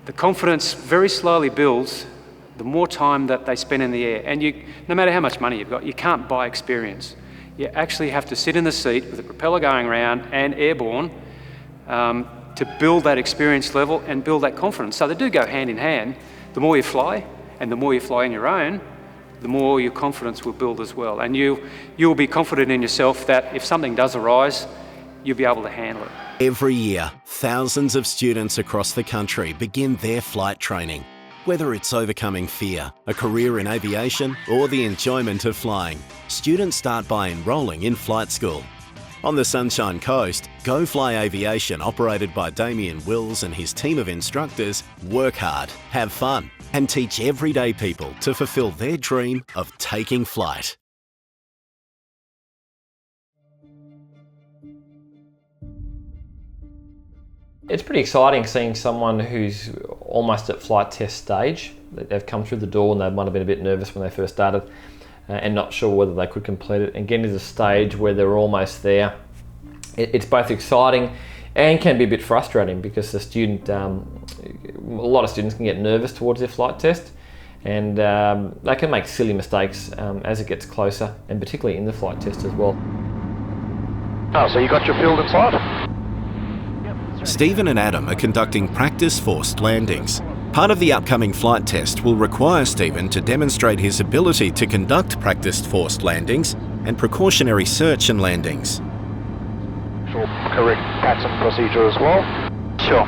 The confidence very slowly builds the more time that they spend in the air. And no matter how much money you've got, you can't buy experience. You actually have to sit in the seat with the propeller going around and airborne to build that experience level and build that confidence. So they do go hand in hand. The more you fly, and the more you fly on your own, the more your confidence will build as well. And you'll be confident in yourself that if something does arise, you'll be able to handle it. Every year, thousands of students across the country begin their flight training. Whether it's overcoming fear, a career in aviation, or the enjoyment of flying, students start by enrolling in flight school. On the Sunshine Coast, Go Fly Aviation, operated by Damien Wills and his team of instructors, work hard, have fun, and teach everyday people to fulfill their dream of taking flight. It's pretty exciting seeing someone who's almost at flight test stage. They've come through the door and they might have been a bit nervous when they first started and not sure whether they could complete it, and getting to the stage where they're almost there. It's both exciting and can be a bit frustrating because the student, a lot of students can get nervous towards their flight test, and they can make silly mistakes as it gets closer, and particularly in the flight test as well. Oh, so you got your field inside? Stephen and Adam are conducting practice forced landings. Part of the upcoming flight test will require Stephen to demonstrate his ability to conduct practiced forced landings and precautionary search and landings. Correct pattern procedure as well. Sure.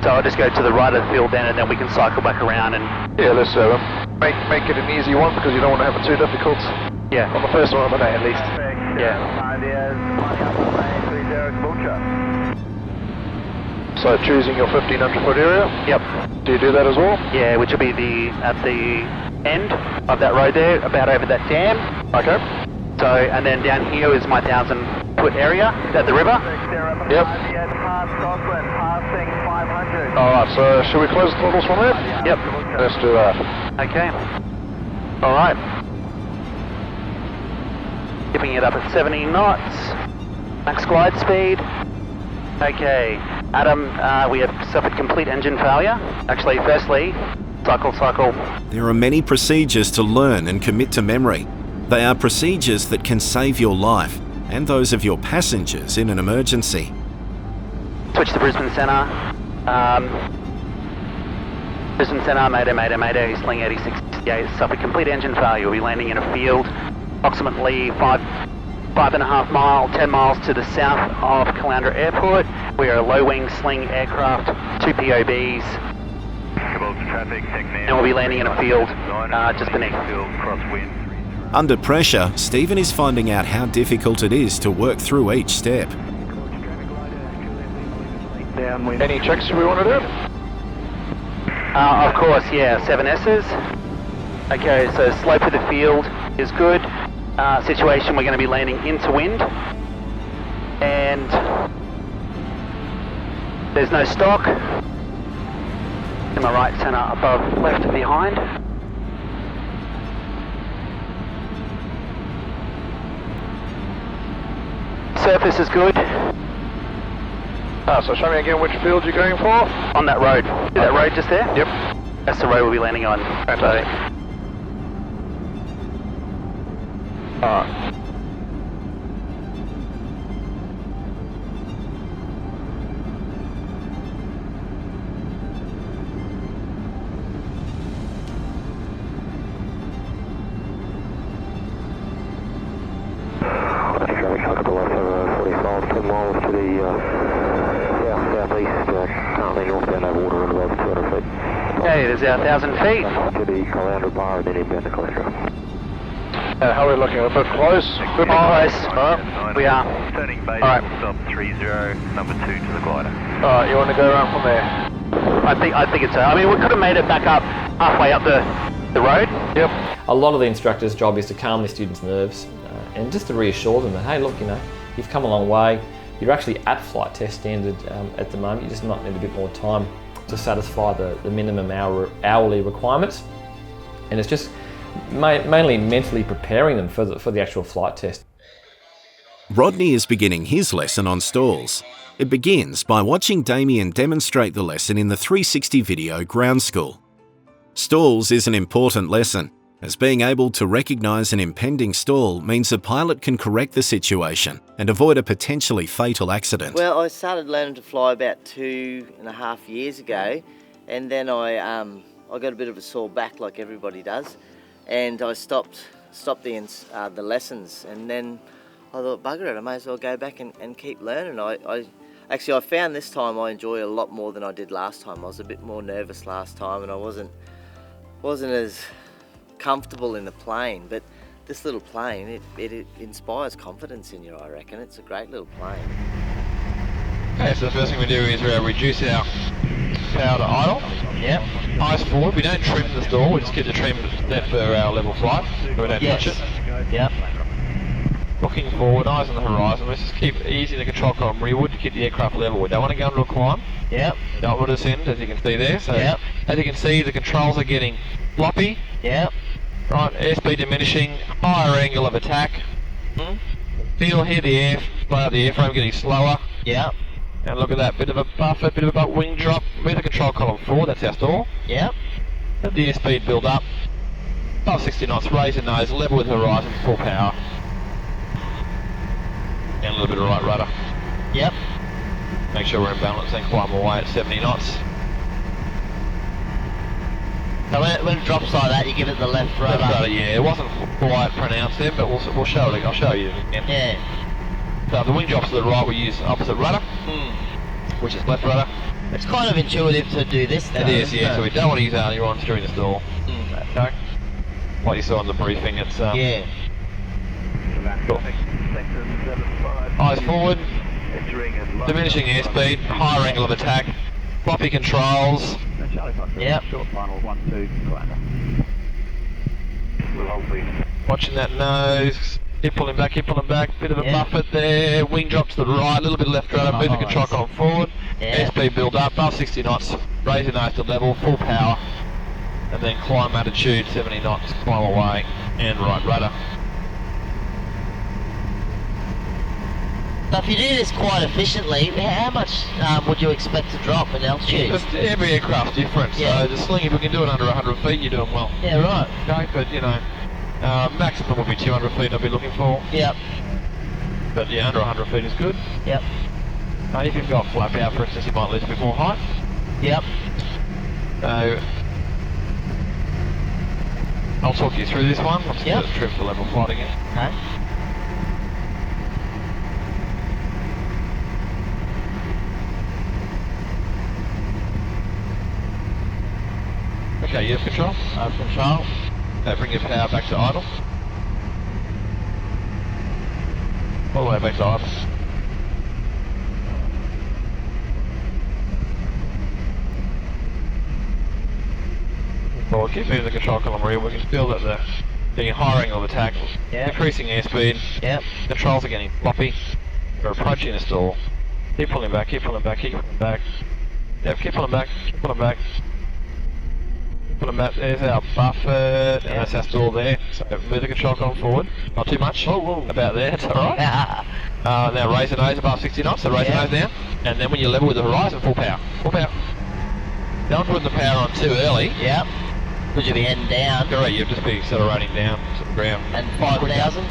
So I'll just go to the right of the field then, and then we can cycle back around and... Yeah, let's make it an easy one because you don't want to have it too difficult. Yeah. On the first one of the day at least. Yeah. So choosing your 1500 foot area? Yep. Do you do that as well? Yeah, which will be at the end of that road there, about over that dam. Okay. So, and then down here is my 1,000 foot area at the river. Yep. Alright, so should we close the throttles from there? Yep. Let's do that. Okay. Alright. Keeping it up at 70 knots. Max glide speed. Okay. Adam, we have suffered complete engine failure. Actually, firstly, cycle. There are many procedures to learn and commit to memory. They are procedures that can save your life and those of your passengers in an emergency. Switch to Brisbane Centre. Brisbane Centre, Mayday, Sling 8668, suffered complete engine failure. We'll be landing in a field approximately 10 miles to the south of Caloundra Airport. We are a low-wing Sling aircraft, 2 POBs. And we'll be landing in a field just beneath. Under pressure, Stephen is finding out how difficult it is to work through each step. Any checks we want to do? Of course, yeah, 7S's. Okay, so slope of the field is good. Situation, we're going to be landing into wind. And there's no stock. To my right, centre, above, left, behind. Surface is good. So show me again which field you're going for. On that road. See that road just there? Yep. That's the road we'll be landing on. Fantastic. Alright. Okay, there's our 1,000 feet. To the Caloundra bar and then inbound to Caloundra. How are we looking? A bit close? Close. Alright. We are. Turning base, Alright. stop 30, number 2 to the glider. Alright, you want to go around from there? I think it's I mean, we could have made it back up halfway up the road. Yep. A lot of the instructor's job is to calm the students' nerves and just to reassure them that, hey, look, you've come a long way. You're actually at flight test standard at the moment. You just might need a bit more time to satisfy the minimum hourly requirements. And it's just mainly mentally preparing them for the actual flight test. Rodney is beginning his lesson on stalls. It begins by watching Damien demonstrate the lesson in the 360 video ground school. Stalls is an important lesson, as being able to recognise an impending stall means a pilot can correct the situation and avoid a potentially fatal accident. Well, I started learning to fly about 2.5 years ago, and then I got a bit of a sore back like everybody does, and I stopped the lessons, and then I thought, bugger it, I may as well go back and keep learning. I found this time I enjoy a lot more than I did last time. I was a bit more nervous last time, and I wasn't as comfortable in the plane, but this little plane, it inspires confidence in you, I reckon. It's a great little plane. Okay, so the first thing we do is reduce our power to idle. Yep. Eyes forward, we don't trim the stall, we just keep the trim there for our level flight, so we don't touch it. Yep. Looking forward, eyes on the horizon. Let's just keep easy the control column rearward to keep the aircraft level. We don't want to go into a climb. Yep. Don't want to descend, as you can see there. So, yep. As you can see, the controls are getting floppy. Yep. Right, airspeed diminishing, higher angle of attack. Hear the airframe getting slower. Yep. And look at that, bit of a buffer, bit of a wing drop. Move the control column forward, that's our stall. Yep. Let the airspeed build up. Above 60 knots, raise the nose, level with horizon, full power. And a little bit of right rudder. Yep. Make sure we're in balance and climb away at 70 knots. So when it drops like that, you give it the left rudder. Left rudder, yeah. It wasn't quite pronounced then, but we'll show it. I'll show you again. Yeah. So if the wing drops to the right, we use opposite rudder, which is left rudder. It's kind of intuitive to do this though. It is, yeah. So we don't want to use ailerons during the stall. Okay. Like you saw in the briefing, it's yeah. Cool. Eyes forward, diminishing airspeed, higher angle of attack, floppy controls. Yep. Watching that nose, keep pulling back, bit of a buffer there, wing drop to the right, a little bit left rudder, move the control column forward, airspeed build up, above 60 knots, raise your nose to level, full power, and then climb attitude, 70 knots, climb away, and right rudder. So if you do this quite efficiently, how much would you expect to drop in altitude? Just every aircraft's different, so the sling, if we can do it under 100 feet, you're doing well. Yeah, right. Okay, but you know, maximum would be 200 feet I'd be looking for. Yep. But yeah, under 100 feet is good. Yep. If you've got flap out, for instance, you might lose a bit more height. Yep. So, I'll talk you through this one. I'm just going to trim for level flight again. Okay. Okay, you have control. I have control. Bring your power back to idle. All the way back to idle. Well, we'll keep moving the control column rear. We can feel that they're getting a higher angle of attack, decreasing airspeed. Yep. Controls are getting floppy. We're approaching the stall. Keep pulling back, keep pulling back, keep pulling back. Yep, keep pulling back, keep pulling back. Put them back, there's our buffer, and that's our stall there. So move the control column forward, not too much, about there, that's alright. Now raise the nose above 60 knots, so raise the nose down, and then when you're level with the horizon, full power, full power. Don't put the power on too early. Yep. Because you'll be heading down. Correct, you'll just be accelerating down to the ground. And 5,000?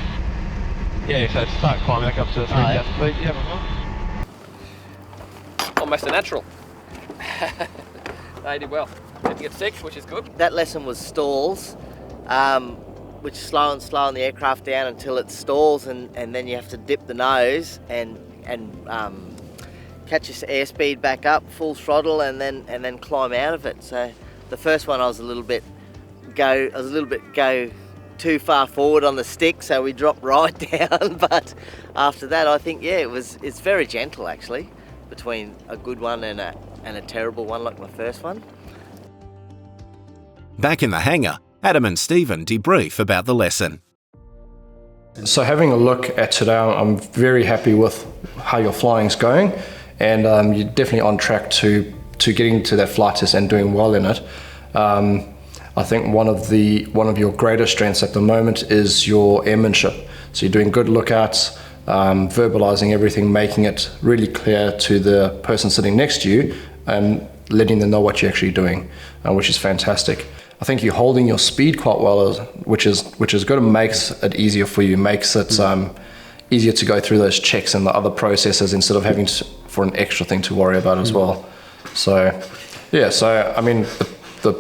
Yeah, so start climbing back up to 3,000 feet, yeah. Almost a natural. They did well. Didn't get sick, which is good. That lesson was stalls, which slowing the aircraft down until it stalls, and then you have to dip the nose and catch your airspeed back up, full throttle, and then climb out of it. So the first one I was a little bit go too far forward on the stick, so we dropped right down. But after that, I think it's very gentle actually, between a good one and a terrible one like my first one. Back in the hangar, Adam and Stephen debrief about the lesson. So having a look at today, I'm very happy with how your flying's going, and you're definitely on track to getting to that flight test and doing well in it. I think one of your greatest strengths at the moment is your airmanship. So you're doing good lookouts, verbalizing everything, making it really clear to the person sitting next to you, and letting them know what you're actually doing, which is fantastic. I think you're holding your speed quite well, which is good and makes it easier for you, makes it easier to go through those checks and the other processes instead of having for an extra thing to worry about as well. So, yeah, I mean, the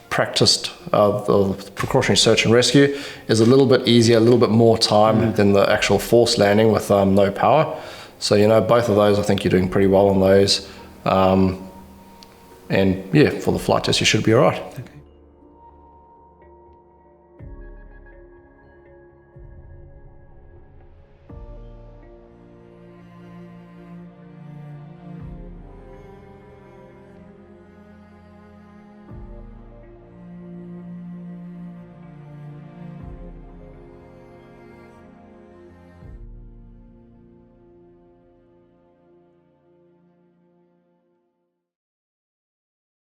practiced the precautionary search and rescue is a little bit easier, a little bit more time than the actual forced landing with no power. So, you know, both of those, I think you're doing pretty well on those. And yeah, for the flight test, you should be all right.